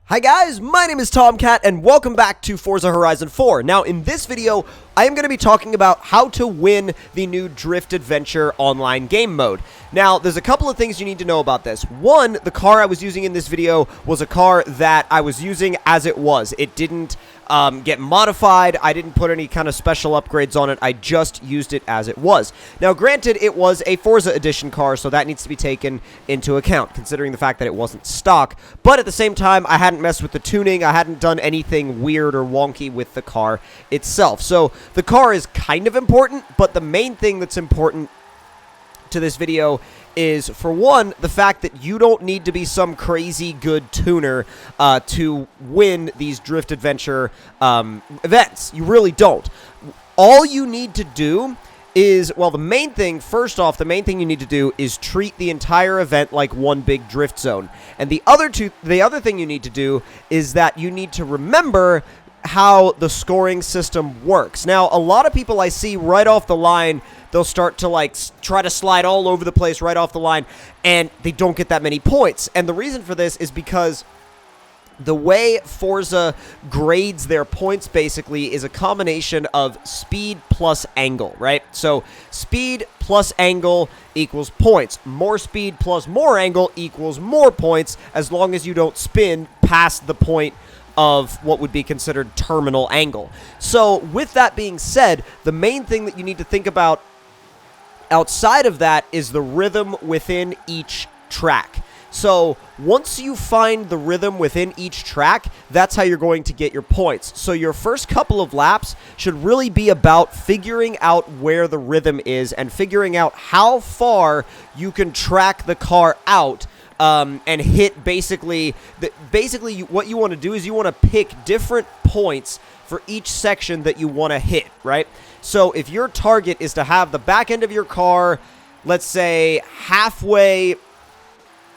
Hi guys, my name is Tomcat and welcome back to Forza Horizon 4. Now in this video, I am going to be talking about how to win the new Drift Adventure online game mode. Now, there's a couple of things you need to know about this. One, the car I was using in this video was a car that I was using as it was. It didn't get modified. I didn't put any kind of special upgrades on it. I just used it as it was. Now, granted, it was a Forza Edition car, so that needs to be taken into account, considering the fact that it wasn't stock. But at the same time, I hadn't messed with the tuning. I hadn't done anything weird or wonky with the car itself. So the car is kind of important, but the main thing that's important to this video is, for one, the fact that you don't need to be some crazy good tuner to win these Drift Adventure events. You really don't. All you need to do is, well, the main thing you need to do is treat the entire event like one big drift zone. And the other thing you need to do is that you need to remember how the scoring system works. Now, a lot of people I see right off the line, they'll start to try to slide all over the place right off the line, and they don't get that many points. And the reason for this is because the way Forza grades their points basically is a combination of speed plus angle, right? So speed plus angle equals points. More speed plus more angle equals more points, as long as you don't spin past the point of what would be considered terminal angle. So with that being said, the main thing that you need to think about outside of that is the rhythm within each track. So once you find the rhythm within each track, that's how you're going to get your points. So your first couple of laps should really be about figuring out where the rhythm is and figuring out how far you can track the car out and hit what you want to do is you want to pick different points for each section that you want to hit, right? So if your target is to have the back end of your car, let's say halfway,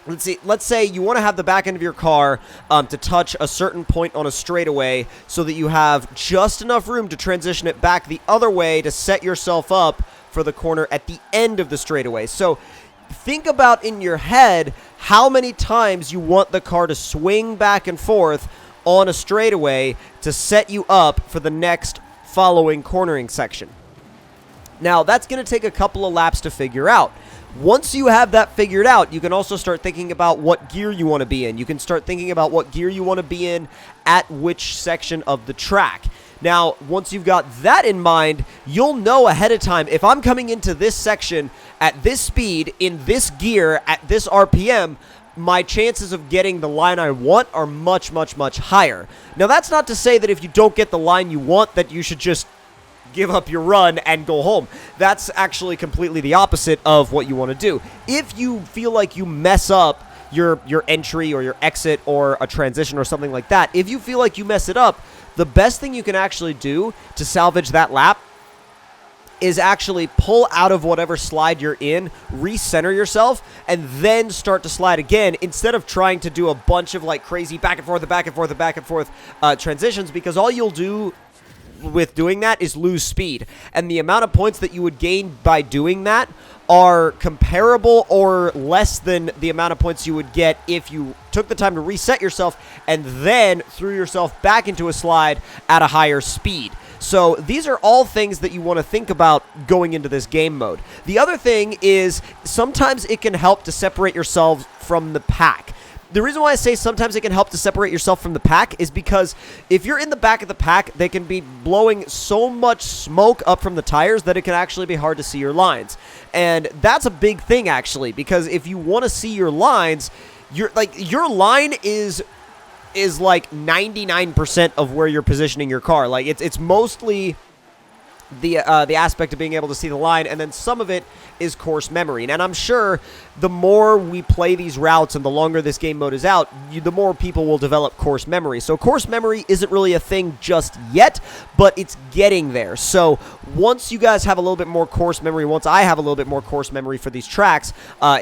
let's say you want to have the back end of your car to touch a certain point on a straightaway so that you have just enough room to transition it back the other way to set yourself up for the corner at the end of the straightaway. So think about in your head how many times you want the car to swing back and forth on a straightaway to set you up for the next following cornering section. Now, that's going to take a couple of laps to figure out. Once you have that figured out, you can also start thinking about what gear you want to be in. You can start thinking about what gear you want to be in at which section of the track. Now, once you've got that in mind, you'll know ahead of time, if I'm coming into this section at this speed, in this gear, at this RPM, my chances of getting the line I want are much, much, much higher. Now, that's not to say that if you don't get the line you want, that you should just give up your run and go home. That's actually completely the opposite of what you want to do. If you feel like you mess up your entry or your exit or a transition or something like that, if you feel like you mess it up, the best thing you can actually do to salvage that lap is actually pull out of whatever slide you're in, recenter yourself, and then start to slide again instead of trying to do a bunch of crazy back and forth transitions, because all you'll do with doing that is lose speed. And the amount of points that you would gain by doing that are comparable or less than the amount of points you would get if you took the time to reset yourself and then threw yourself back into a slide at a higher speed. So these are all things that you want to think about going into this game mode. The other thing is sometimes it can help to separate yourself from the pack. The reason why I say sometimes it can help to separate yourself from the pack is because if you're in the back of the pack, they can be blowing so much smoke up from the tires that it can actually be hard to see your lines. And that's a big thing, actually, because if you want to see your lines, your line is 99% of where you're positioning your car. It's mostly the aspect of being able to see the line, and then some of it is course memory. And I'm sure the more we play these routes and the longer this game mode is out, the more people will develop course memory. So course memory isn't really a thing just yet, but it's getting there. So once you guys have a little bit more course memory, once I have a little bit more course memory for these tracks,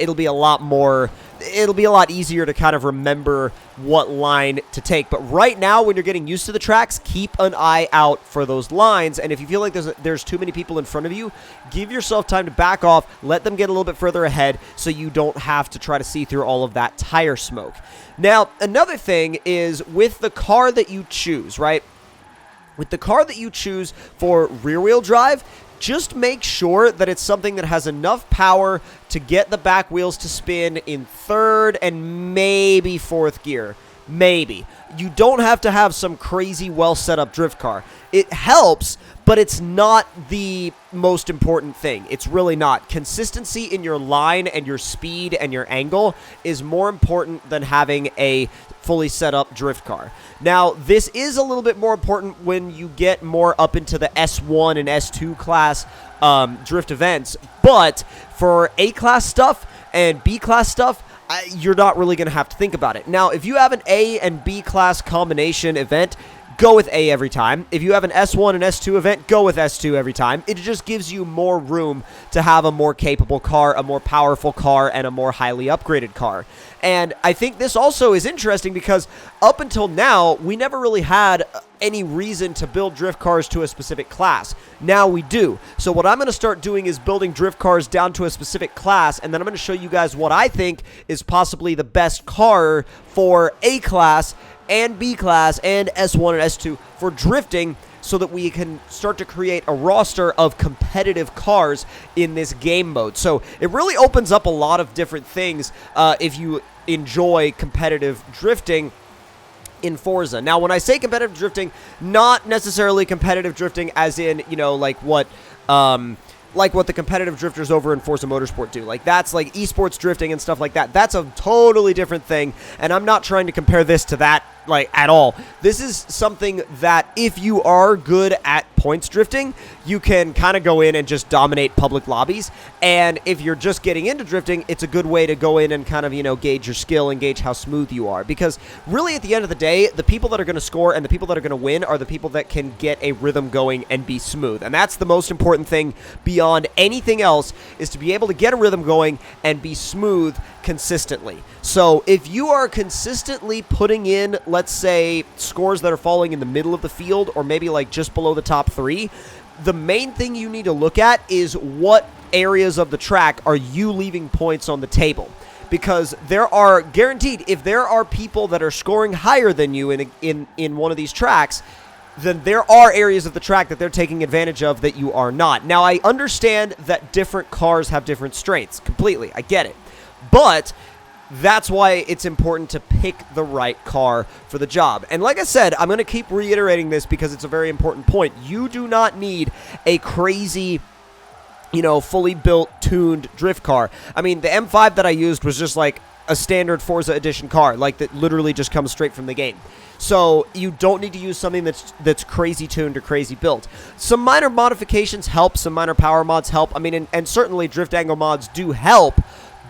it'll be a lot more it'll be a lot easier to kind of remember what line to take. But right now, when you're getting used to the tracks, keep an eye out for those lines. And if you feel like there's too many people in front of you, give yourself time to back off, let them get a little bit further ahead so you don't have to try to see through all of that tire smoke. Now, another thing is with the car that you choose, right? With the car that you choose for rear-wheel drive, just make sure that it's something that has enough power to get the back wheels to spin in third and maybe fourth gear. Maybe. You don't have to have some crazy well set up drift car. It helps, but it's not the most important thing. It's really not. Consistency in your line and your speed and your angle is more important than having a fully set up drift car. Now, this is a little bit more important when you get more up into the S1 and S2 class drift events, but for A-class stuff and B-class stuff, you're not really going to have to think about it. Now, if you have an A and B class combination event, go with A every time. If you have an S1 and S2 event, go with S2 every time. It just gives you more room to have a more capable car, a more powerful car, and a more highly upgraded car. And I think this also is interesting because up until now, we never really had any reason to build drift cars to a specific class. Now we do. So what I'm going to start doing is building drift cars down to a specific class, and then I'm going to show you guys what I think is possibly the best car for A class and B class and S1 and S2 for drifting, so that we can start to create a roster of competitive cars in this game mode. So it really opens up a lot of different things if you enjoy competitive drifting in Forza. Now, when I say competitive drifting, not necessarily competitive drifting as in, you know, like what the competitive drifters over in Forza Motorsport do. Like, that's like esports drifting and stuff like that. That's a totally different thing, and I'm not trying to compare this to that, like, at all. This is something that if you are good at points drifting, you can kind of go in and just dominate public lobbies, and if you're just getting into drifting, it's a good way to go in and kind of, you know, gauge your skill and gauge how smooth you are, because really at the end of the day, the people that are going to score and the people that are going to win are the people that can get a rhythm going and be smooth, and that's the most important thing beyond anything else, is to be able to get a rhythm going and be smooth consistently. So if you are consistently putting in, let's say, scores that are falling in the middle of the field or maybe like just below the top 3, the main thing you need to look at is what areas of the track are you leaving points on the table. Because there are guaranteed, if there are people that are scoring higher than you in one of these tracks, then there are areas of the track that they're taking advantage of that you are not. Now, I understand that different cars have different strengths. Completely. I get it. But that's why it's important to pick the right car for the job. And like I said, I'm going to keep reiterating this because it's a very important point. You do not need a crazy, you know, fully built, tuned drift car. I mean, the M5 that I used was just like a standard Forza Edition car, like that literally just comes straight from the game. So you don't need to use something that's crazy tuned or crazy built. Some minor modifications help, some minor power mods help. I mean, and certainly drift angle mods do help,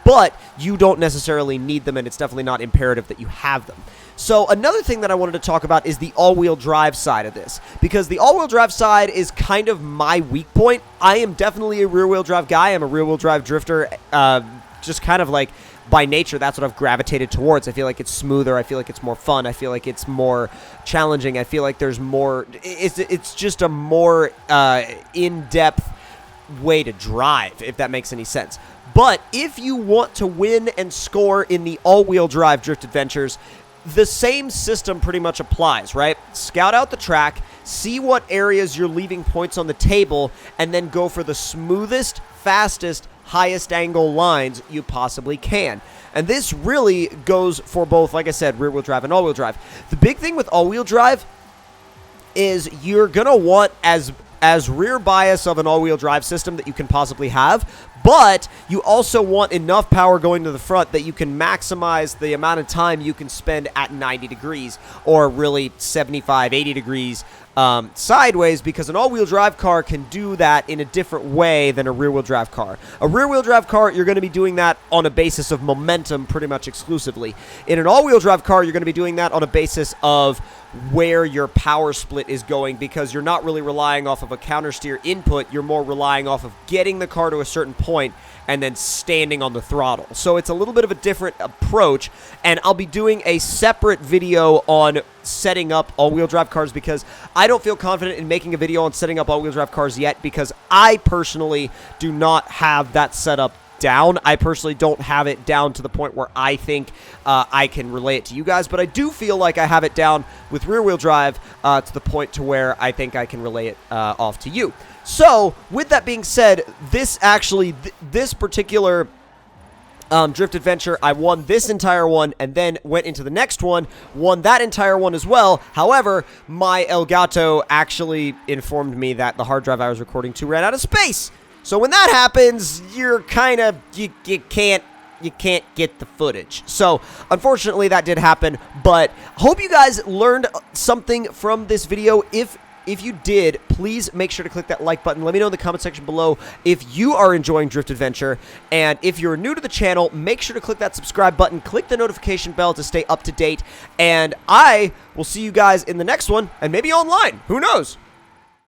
but you don't necessarily need them, and it's definitely not imperative that you have them. So another thing that I wanted to talk about is the all-wheel drive side of this, because the all-wheel drive side is kind of my weak point. I am definitely a rear-wheel drive guy. I'm a rear-wheel drive drifter, just kind of like by nature, that's what I've gravitated towards. I feel like it's smoother. I feel like it's more fun. I feel like it's more challenging. I feel like there's more, it's just a more in-depth way to drive, if that makes any sense. But if you want to win and score in the all-wheel drive drift adventures, the same system pretty much applies, right? Scout out the track, see what areas you're leaving points on the table, and then go for the smoothest, fastest, highest angle lines you possibly can. And this really goes for both, like I said, rear-wheel drive and all-wheel drive. The big thing with all-wheel drive is you're going to want as rear bias of an all-wheel drive system that you can possibly have, but you also want enough power going to the front that you can maximize the amount of time you can spend at 90 degrees or really 75, 80 degrees sideways, because an all-wheel drive car can do that in a different way than a rear-wheel drive car. A rear-wheel drive car, you're going to be doing that on a basis of momentum pretty much exclusively. In an all-wheel drive car, you're going to be doing that on a basis of where your power split is going, because you're not really relying off of a counter steer input. You're more relying off of getting the car to a certain point and then standing on the throttle. So it's a little bit of a different approach, and I'll be doing a separate video on setting up all-wheel drive cars because I don't feel confident in making a video on setting up all-wheel drive cars yet because I personally do not have that setup down. I personally don't have it down to the point where I think I can relay it to you guys, but I do feel like I have it down with rear-wheel drive to the point to where I think I can relay it off to you. So, with that being said, this particular Drift Adventure, I won this entire one and then went into the next one, won that entire one as well. However, my Elgato actually informed me that the hard drive I was recording to ran out of space. So when that happens, you're kind of, you can't get the footage. So, unfortunately, that did happen, but hope you guys learned something from this video. If you did, please make sure to click that like button. Let me know in the comment section below if you are enjoying Drift Adventure. And if you're new to the channel, make sure to click that subscribe button. Click the notification bell to stay up to date. And I will see you guys in the next one, and maybe online. Who knows?